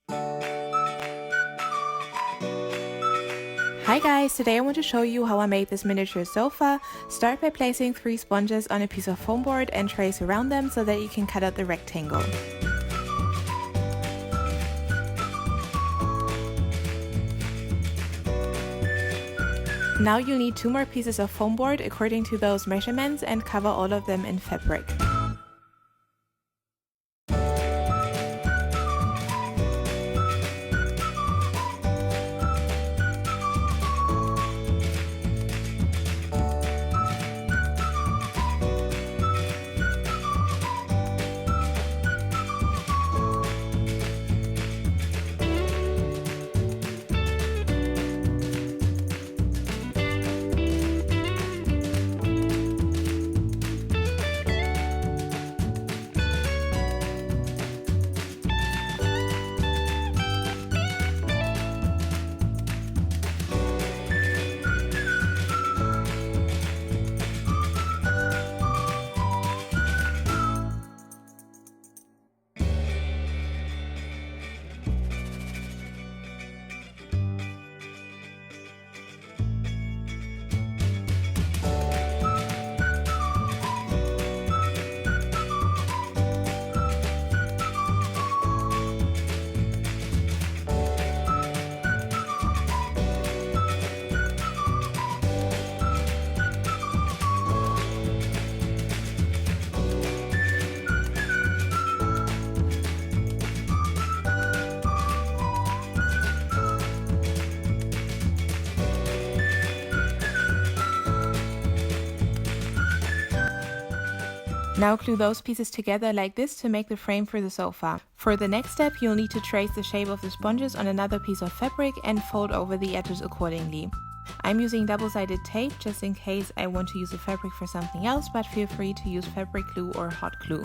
Hi guys, today I want to show you how I made this miniature sofa. Start by placing 3 sponges on a piece of foam board and trace around them so that you can cut out the rectangle. Now you'll need 2 more pieces of foam board according to those measurements and cover all of them in fabric. Now glue those pieces together like this to make the frame for the sofa. For the next step, you'll need to trace the shape of the sponges on another piece of fabric and fold over the edges accordingly. I'm using double-sided tape just in case I want to use the fabric for something else, but feel free to use fabric glue or hot glue.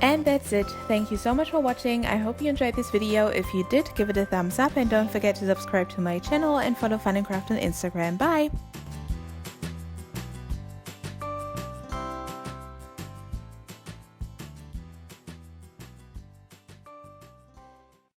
And that's it. Thank you so much for watching. I hope you enjoyed this video. If you did, give it a thumbs up and don't forget to subscribe to my channel and follow Fun and Craft on Instagram. Bye!